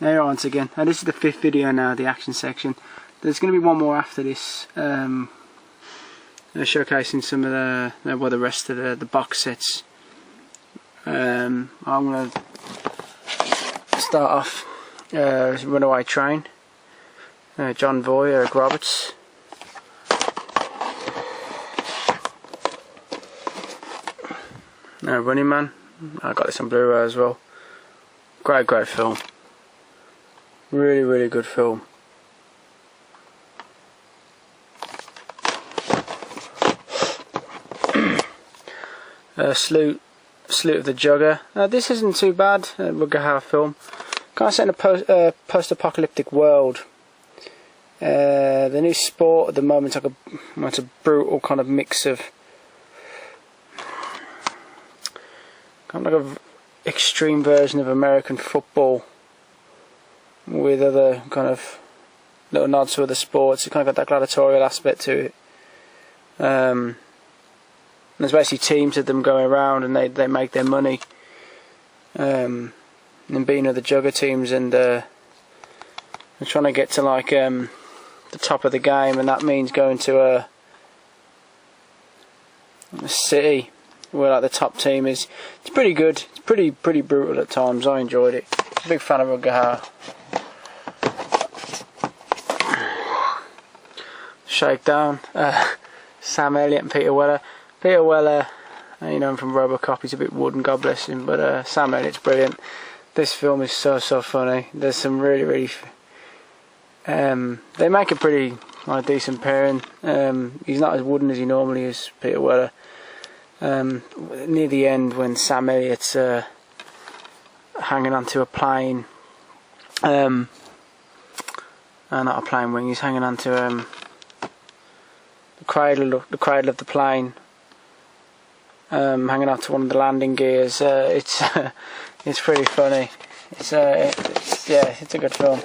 There once again. And this is the 5th video now, the action section. There's going to be one more after this, showcasing some of the rest of the box sets. I'm going to start off Runaway Train, John Voight, Eric Roberts. Running Man, I got this on Blu-ray as well. Great film. Really good film. Salute of the Jugger. This isn't too bad. Rutger Hauer film. Kind of set in a post-apocalyptic world. The new sport at the moment, it's a brutal kind of mix of kind of like an extreme version of American football with other kind of little nods to other sports. It's kind of got that gladiatorial aspect to it. There's basically teams of them going around and they make their money and beating other jugger teams, and they're trying to get to like the top of the game, and that means going to a city where like the top team is. It's pretty good. It's pretty brutal at times. I enjoyed it. I'm a big fan of Rutger Hauer. Shakedown. Sam Elliott and Peter Weller. Peter Weller, you know him from RoboCop. He's a bit wooden, God bless him, but Sam Elliott's brilliant. This film is so funny. There's some really they make a pretty decent pairing. He's not as wooden as he normally is, Peter Weller. Near the end, when Sam Elliott's hanging onto a plane, not a plane wing, he's hanging onto the cradle of the plane, hanging onto one of the landing gears. It's pretty funny. It's a good film.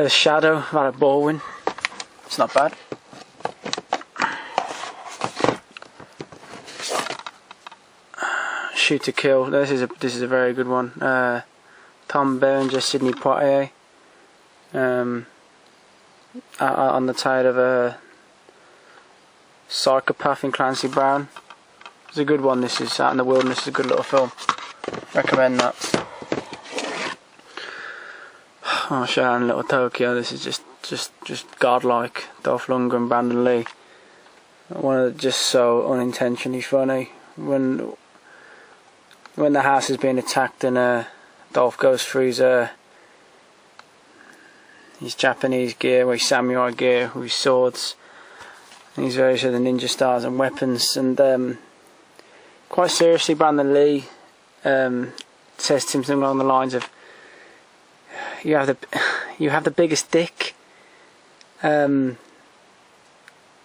Shadow of Alec Baldwin. It's not bad. Shoot to Kill. This is a very good one. Tom Berenger, Sidney Poitier. On the tail of a psychopath in Clancy Brown. It's a good one. This is Out in the Wilderness. It's a good little film. Recommend that. Oh, Sharon Little Tokyo. This is just godlike. Dolph Lundgren, Brandon Lee. One of the, just so unintentionally funny. When the house is being attacked and Dolph goes through his Japanese gear, or his samurai gear, with his swords, and his various other ninja stars and weapons, and quite seriously, Brandon Lee says to him something along the lines of, "You have the biggest dick. You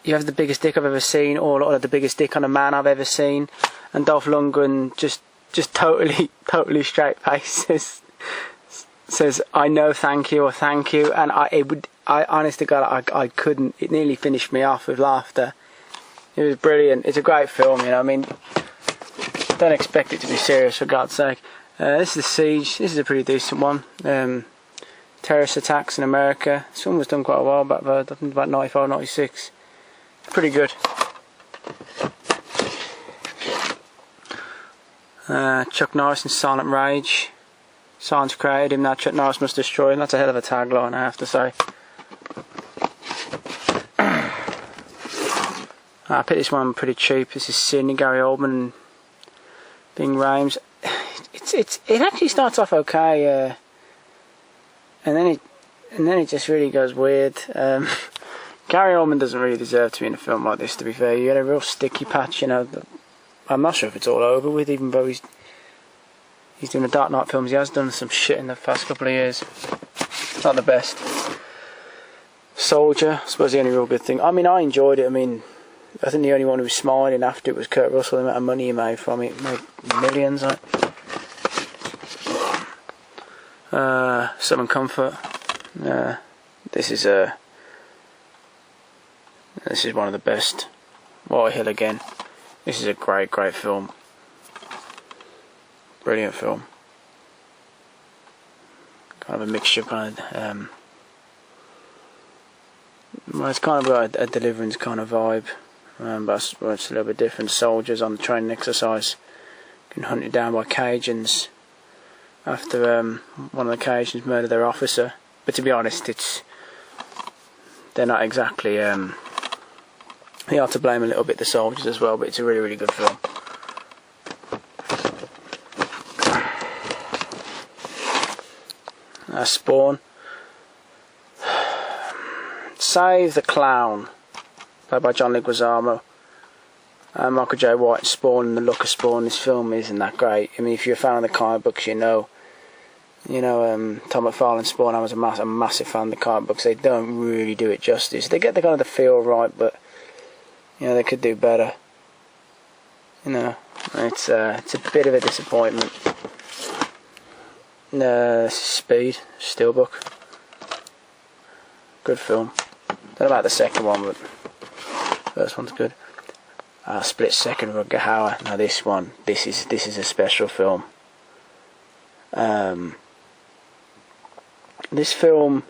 have the biggest dick I've ever seen, or the biggest dick on a man I've ever seen." And Dolph Lundgren just totally straight face says, "I know, thank you," or "thank you," and I honest to God, I couldn't. It nearly finished me off with laughter. It was brilliant. It's a great film, you know. I mean, don't expect it to be serious, for God's sake. This is The Siege. This is a pretty decent one. Terrorist attacks in America. This one was done quite a while back, though. I think about 95, 96. Pretty good. Chuck Norris in Silent Rage. Science created him, now Chuck Norris must destroy him. That's a hell of a tagline, I have to say. I picked this one pretty cheap. This is Sydney, Gary Oldman and Bing Rames. It actually starts off okay, and then it just really goes weird. Gary Oldman doesn't really deserve to be in a film like this, to be fair. You get a real sticky patch, you know. I'm not sure if it's all over with, even though he's doing the Dark Knight films. He has done some shit in the past couple of years. It's not the best. Soldier, I suppose the only real good thing. I mean, I enjoyed it. I mean, I think the only one who was smiling after it was Kurt Russell. The amount of money he made from it, made millions. Like. Southern Comfort. This is one of the best. White Hill again. This is a great film. Brilliant film. kind of a mixture of kind of well, it's kind of got a Deliverance kind of vibe, but it's a little bit different. Soldiers on the training exercise getting hunted down by Cajuns after one of the Cajuns murdered their officer. But to be honest, they're not exactly. They are to blame a little bit, the soldiers as well, but it's a really, really good film. Spawn. Save the Clown, played by John Leguizamo. Michael J. White, Spawn, and the look of Spawn. This film isn't that great. I mean, if you're a fan of the comic books, you know, Tom McFarlane's Spawn. I was a massive fan of the comic books. They don't really do it justice. They get the kind of the feel right, but they could do better. It's a bit of a disappointment. Speed, Steelbook. Good film. Don't know about the second one, but first one's good. Split Second, Rutger Hauer. Now this is a special film. This film,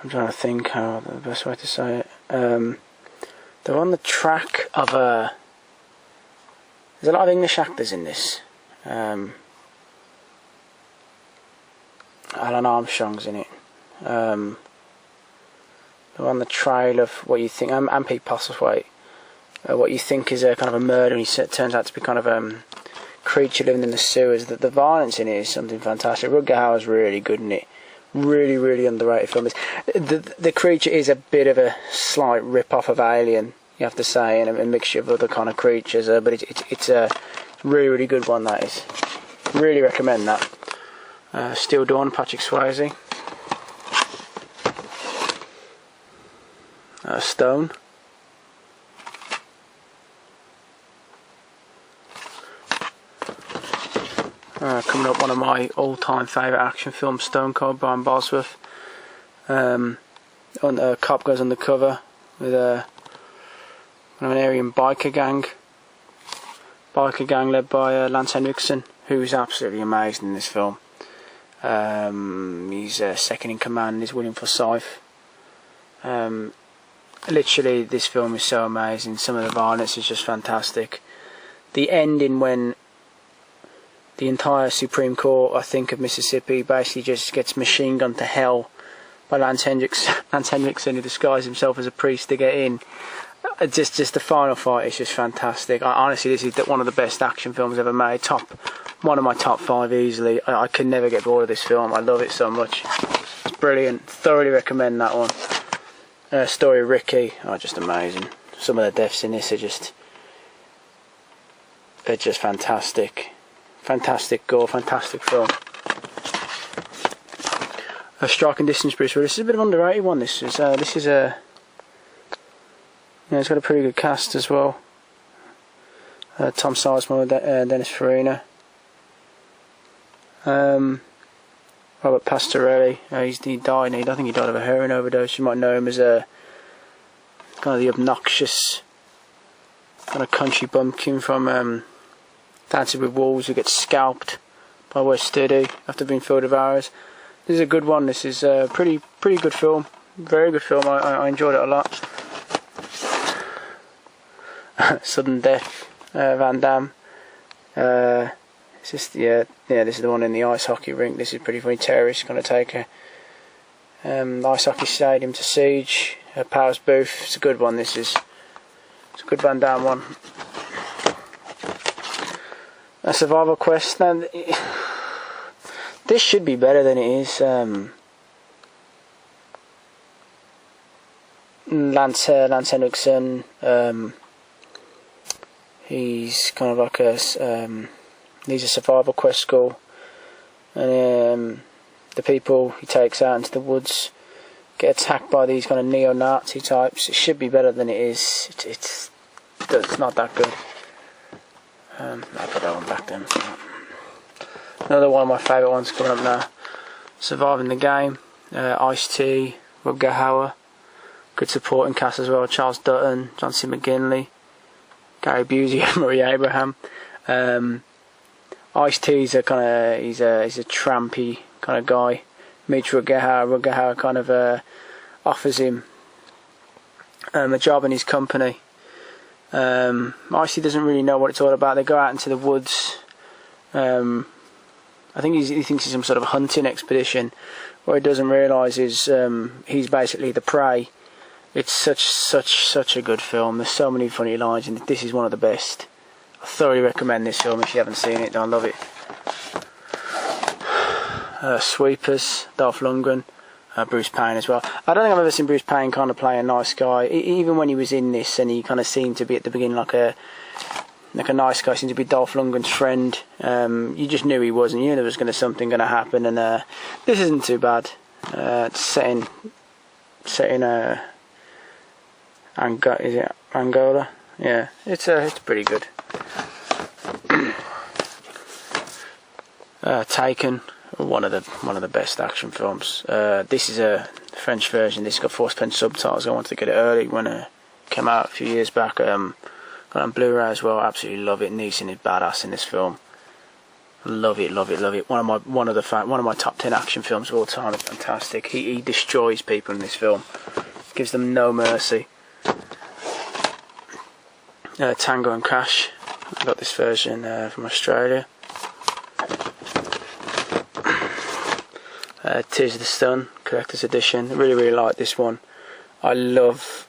I'm trying to think how the best way to say it. They're on the track of there's a lot of English actors in this. Alan Armstrong's in it. They're on the trail of what you think, and Pete Postlethwaite, what you think is a kind of a murder, and it turns out to be kind of creature living in the sewers. The violence in it is something fantastic. Rutger Hauer's really good in it. Really, really underrated film. The creature is a bit of a slight rip-off of Alien, you have to say, and a mixture of other kind of creatures, but it's a really, really good one, that is. Really recommend that. Still Dawn, Patrick Swayze. Stone. Coming up, one of my all-time favourite action films, Stone Cold, Brian Bosworth. A cop goes undercover with an Aryan biker gang led by Lance Henriksen, who's absolutely amazing in this film. He's second in command is William Forsythe. Literally, this film is so amazing. Some of the violence is just fantastic. The ending, when the entire Supreme Court, I think, of Mississippi basically just gets machine gunned to hell by Lance Henriksen, who disguised himself as a priest to get in. Just the final fight is just fantastic. Honestly, this is one of the best action films ever made. One of my top 5 easily. I can never get bored of this film. I love it so much. It's brilliant. Thoroughly recommend that one. Story of Ricky. Just amazing. Some of the deaths in this are just fantastic. Fantastic gore. Fantastic film. Striking Distance, Bruce Willis. This is a bit of an underrated one. This is a. It's got a pretty good cast as well. Tom Sizemore, Dennis Farina. Robert Pastorelli. He died. I think he died of a heroin overdose. You might know him as kind of the obnoxious kind of country bumpkin from Dancing with Wolves, who gets scalped by West Studi after being filled with arrows. This is a good one. This is a pretty good film. Very good film. I enjoyed it a lot. Sudden Death, Van Damme. It's just this is the one in the ice hockey rink. This is pretty funny. Terrorists going to take a ice hockey stadium to siege. Powers Booth. It's a good one. It's a good Van Damme one. A Survival Quest. Now, this should be better than it is. Lance Henriksen. He's kind of like he's a survival quest school, and the people he takes out into the woods get attacked by these kind of neo-Nazi types. It should be better than it is. It's not that good. I'll put that one back then. Another one of my favourite ones coming up now. Surviving the Game. Ice-T, Rutger Hauer. Good supporting cast as well. Charles Dutton, John C. McGinley, Gary Busey and Marie Abraham. Ice-T's a kind of he's a trampy kind of guy. Meets Rutger Hauer. Rutger Hauer kind of offers him a job in his company. Ice-T doesn't really know what it's all about. They go out into the woods. I think he thinks it's some sort of hunting expedition. What he doesn't realise is he's basically the prey. It's such a good film. There's so many funny lines, and this is one of the best. I thoroughly recommend this film if you haven't seen it. I love it. Sweepers, Dolph Lundgren, Bruce Payne as well. I don't think I've ever seen Bruce Payne kind of play a nice guy. Even when he was in this, and he kind of seemed to be at the beginning like a nice guy, seemed to be Dolph Lundgren's friend. You just knew he wasn't. You knew there was something going to happen, and this isn't too bad. It's set in is it Angola? Yeah, it's pretty good. Taken, one of the best action films. This is a French version. This has got force French subtitles. I wanted to get it early when it came out a few years back. Got on Blu-ray as well. Absolutely love it. Neeson is badass in this film. Love it. One of my top 10 action films of all time. It's fantastic. He destroys people in this film. Gives them no mercy. Tango and Cash. I got this version from Australia. Tears of the Sun collector's edition. Really like this one. I love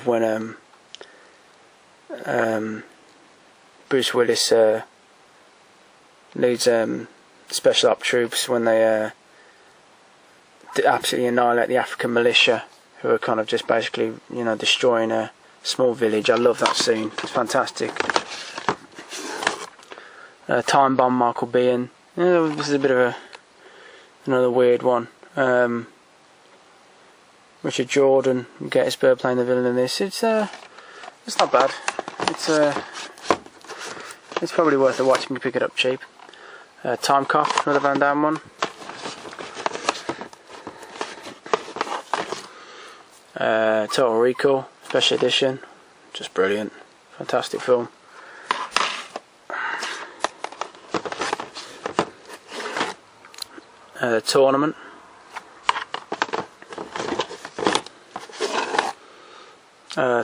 when Bruce Willis leads special op troops when they absolutely annihilate the African militia, who are kind of just basically destroying a small village. I love that scene. It's fantastic. Time Bomb, Michael Biehn. This is a bit of another weird one. Richard Jordan, Gettysburg playing the villain in this. It's not bad. It's probably worth a watch if you pick it up cheap. Time Cop, another Van Damme one. Total Recall special edition, just brilliant, fantastic film. Tournament.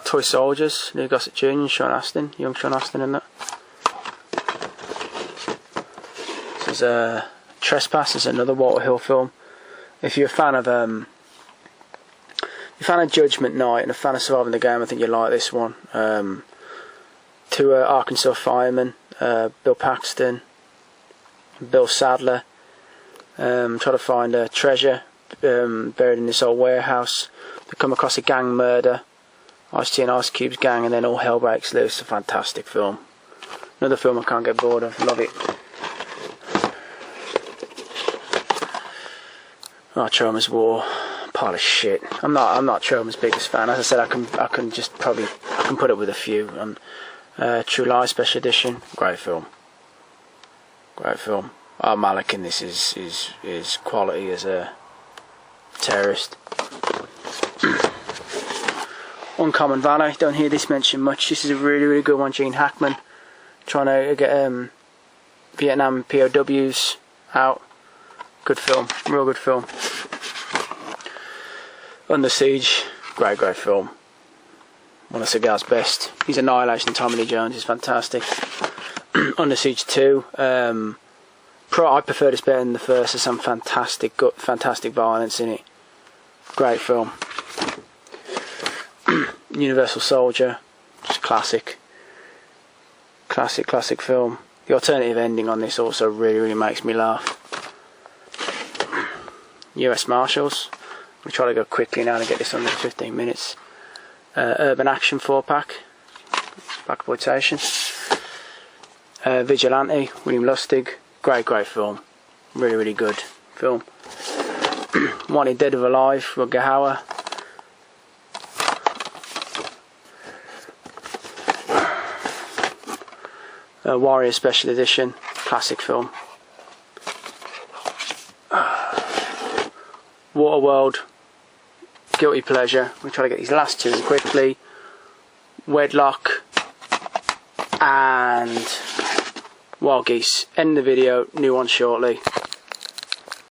Toy Soldiers, Lee Gossett Jr. and Sean Astin, young Sean Astin in that. This is Trespass, is another Walter Hill film. If you're a fan of Judgment Night and a fan of Surviving the Game, I think you'll like this one. Two Arkansas firemen, Bill Paxton, Bill Sadler, try to find a treasure buried in this old warehouse. They come across a gang murder, Ice-T and Ice Cube's gang, and then all hell breaks loose. A fantastic film. Another film I can't get bored of. Love it. Troma's War, pile of shit. I'm not Troma's biggest fan. As I said, I can put up with a few. True Lies special edition, great film. Malik in this is quality as a terrorist. Uncommon Valor, don't hear this mentioned much. This is a really good one. Gene Hackman trying to get Vietnam POWs out. Good film, real good film. Under Siege, great film. One of Seagal's best. His annihilation of Tommy Lee Jones is fantastic. Under Siege 2, I prefer this better than the first. There's some fantastic violence in it. Great film. Universal Soldier, just classic film. The alternative ending on this also really makes me laugh. US Marshals. We try to go quickly now to get this under 15 minutes. Urban Action 4-pack, back quotation. Vigilante, William Lustig, great film, really good film. Wanted Dead or Alive, Rutger Hauer. Warrior Special Edition, classic film. Waterworld, guilty pleasure. We try to get these last two in quickly. Wedlock and Wild geese. End the video. New one shortly.